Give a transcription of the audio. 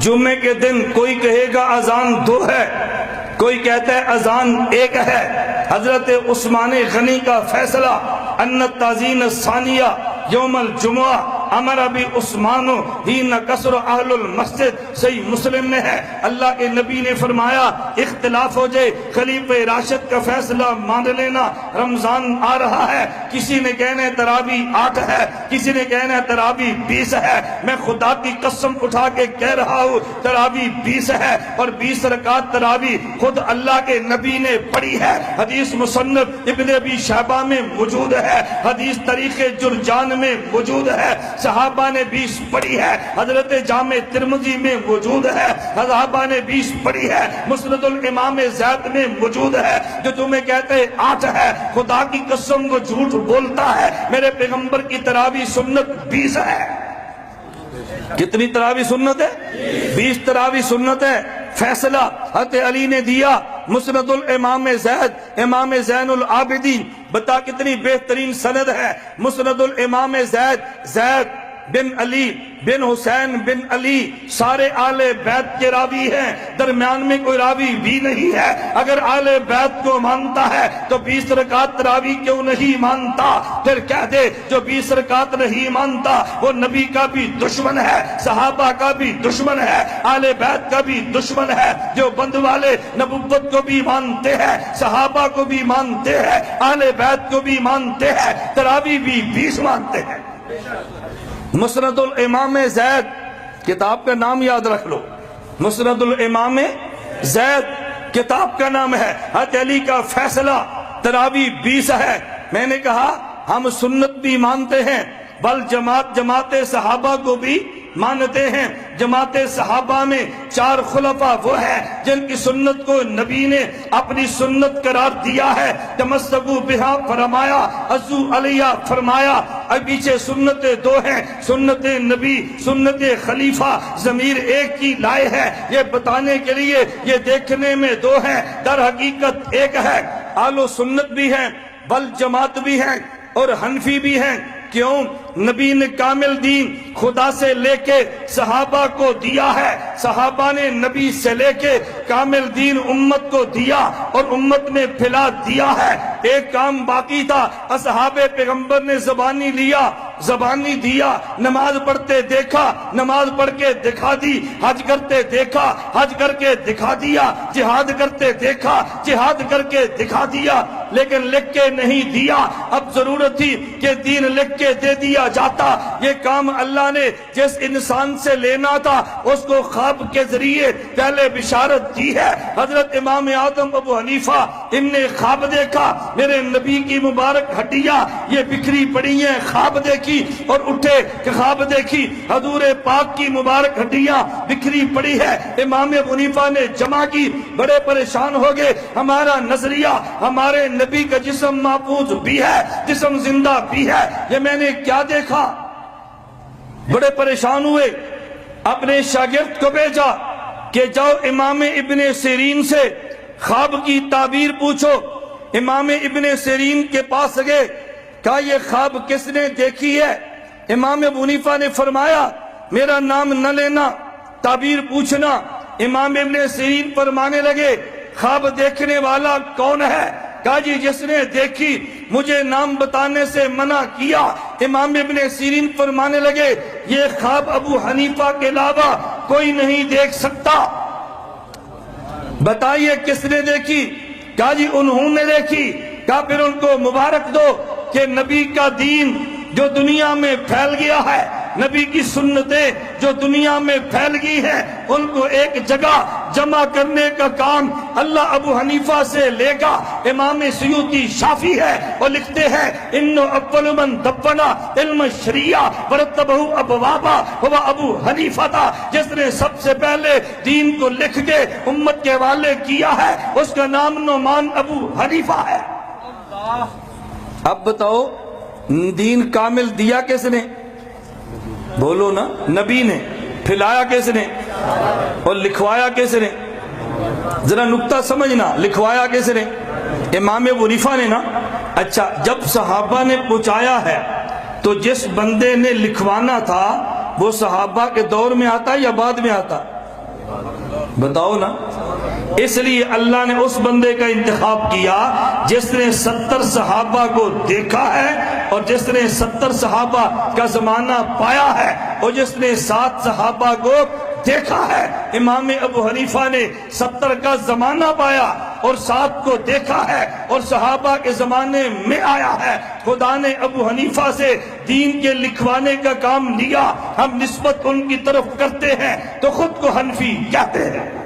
جمعے کے دن کوئی کہے گا اذان 2 ہے، کوئی کہتا ہے اذان 1 ہے۔ حضرت عثمان غنی کا فیصلہ ان التعزین الثانیہ یوم الجمعہ امر ابی عثمان حین کسر اہل المسجد، صحیح مسلم میں ہے۔ اللہ کے نبی نے فرمایا اختلاف ہو جائے خلیفہ راشد کا فیصلہ مان لینا، رمضان آ رہا ہے، کسی نے کہنا ہے تراویح 8 ہے، کسی نے کہنا ہے تراویح 20 ہے۔ میں خدا کی قسم اٹھا کے کہہ رہا ہوں تراویح 20 ہے، اور 20 رکعت تراویح خود اللہ کے نبی نے پڑھی ہے۔ حدیث مصنف ابن ابی شیبہ میں موجود ہے، حدیث تاریخ جرجان میں موجود ہے، صحابہ نے 20 پڑھی ہے، حضرت جامع ترمذی میں موجود ہے، صحابہ نے 20 پڑھی ہے، مسند الامام زید میں موجود ہے۔ جو تمہیں کہتے ہیں 8 ہے، خدا کی قسم وہ جھوٹ بولتا ہے، میرے پیغمبر کی تراویح سنت 20 ہے۔ کتنی تراویح سنت ہے؟ 20 تراویح سنت ہے۔ فیصلہ حضرت علی نے دیا، مسند الامام زید، امام زین العابدین، بتا کتنی بہترین سند ہے۔ مسند الامام زید، زید بن علی بن حسین بن علی سارے آل بیت کے راوی ہیں، درمیان میں کوئی راوی بھی نہیں ہے۔ اگر آل بیت کو مانتا ہے تو 20 رکعت تراویح کیوں نہیں مانتا؟ پھر کہہ دے جو 20 رکعت نہیں مانتا وہ نبی کا بھی دشمن ہے، صحابہ کا بھی دشمن ہے، آل بیت کا بھی دشمن ہے۔ جو بند والے نبوت کو بھی مانتے ہیں، صحابہ کو بھی مانتے ہیں، آل بیت کو بھی مانتے ہیں، تراویح بھی 20 مانتے ہیں۔ مسند الامام زید، کتاب کا نام یاد رکھ لو، مسند الامام زید کتاب کا نام ہے۔ حضرت علی کا فیصلہ تراویح 20 ہے۔ میں نے کہا ہم سنت بھی مانتے ہیں، بل جماعت صحابہ کو بھی مانتے ہیں۔ جماعت صحابہ میں 4 خلفاء وہ ہیں جن کی سنت کو نبی نے اپنی سنت قرار دیا ہے۔ تمسکو بہا فرمایا، عزو علیہ فرمایا۔ اب پیچھے سنت 2 ہیں، سنت نبی، سنت خلیفہ، ضمیر ایک کی لائے ہے یہ بتانے کے لیے، یہ دیکھنے میں 2 ہیں، در حقیقت 1 ہے۔ اہل سنت بھی ہیں، بل جماعت بھی ہیں، اور حنفی بھی ہیں۔ کیوں؟ نبی نے کامل دین خدا سے لے کے صحابہ کو دیا ہے، صحابہ نے نبی سے لے کے کامل دین امت کو دیا اور امت میں پھیلا دیا ہے۔ ایک کام باقی تھا، اصحاب پیغمبر نے زبانی لیا، زبانی دیا، نماز پڑھتے دیکھا، نماز پڑھ کے دکھا دی، حج کرتے دیکھا، حج کر کے دکھا دیا، جہاد کرتے دیکھا، جہاد کر کے دکھا دیا، لیکن لکھ کے نہیں دیا۔ اب ضرورت تھی کہ دین لکھ کے دے دیا جاتا۔ یہ کام اللہ نے جس انسان سے لینا تھا اس کو خواب کے ذریعے پہلے بشارت دی ہے۔ حضرت امام اعظم ابو حنیفہ ان نے خواب دیکھا، میرے نبی کی مبارک ہڈیاں یہ بکھری پڑی ہیں، خواب دیکھی اور اٹھے کہ خواب دیکھی حضور پاک کی مبارک ہڈیاں بکھری پڑی ہے۔ امام ابو حنیفہ نے جمع کی، بڑے پریشان ہو گئے، ہمارا نظریہ، ہمارے نبی کا جسم محفوظ بھی ہے، جسم زندہ بھی ہے، یہ میں نے کیا دیکھا؟ بڑے پریشان ہوئے، اپنے شاگرد کو بھیجا کہ جاؤ امام ابن سیرین سے خواب کی تعبیر پوچھو۔ امام ابن سیرین کے پاس گئے، کہا یہ خواب کس نے دیکھی ہے؟ امام ابو حنیفہ نے فرمایا میرا نام نہ لینا، تعبیر پوچھنا۔ امام ابن سیرین فرمانے لگے خواب دیکھنے والا کون ہے؟ کہا جی جس نے دیکھی مجھے نام بتانے سے منع کیا۔ امام ابن سیرین فرمانے لگے یہ خواب ابو حنیفہ کے علاوہ کوئی نہیں دیکھ سکتا، بتائیے کس نے دیکھی؟ کہا جی انہوں نے دیکھی۔ کہا پھر ان کو مبارک دو کہ نبی کا دین جو دنیا میں پھیل گیا ہے، نبی کی سنتیں جو دنیا میں پھیل گئی ہیں، ان کو ایک جگہ جمع کرنے کا کام اللہ ابو حنیفہ سے لے گا۔ امام سیوطی شافی ہے، وہ لکھتے ہیں انو اول من دفنا علم شریعہ ورتبہ ابوابا ہوا ابو حنیفہ تھا، جس نے سب سے پہلے دین کو لکھ کے امت کے حوالے کیا ہے، اس کا نام نعمان ابو حنیفہ ہے۔ اب بتاؤ دین کامل دیا کس نے؟ بولو نا، نبی نے۔ پھیلایا کس نے؟ اور لکھوایا کس نے؟ ذرا نکتہ سمجھنا، لکھوایا کس نے؟ امام ابو حنیفہ نے نا۔ اچھا جب صحابہ نے پہنچایا ہے تو جس بندے نے لکھوانا تھا وہ صحابہ کے دور میں آتا یا بعد میں آتا؟ بتاؤ نا۔ اس لیے اللہ نے اس بندے کا انتخاب کیا جس نے 70 صحابہ کو دیکھا ہے اور جس نے 70 صحابہ کا زمانہ پایا ہے اور جس نے 7 صحابہ کو دیکھا ہے۔ امام ابو حنیفہ نے 70 کا زمانہ پایا اور 7 کو دیکھا ہے اور صحابہ کے زمانے میں آیا ہے۔ خدا نے ابو حنیفہ سے دین کے لکھوانے کا کام لیا، ہم نسبت ان کی طرف کرتے ہیں تو خود کو حنفی کہتے ہیں۔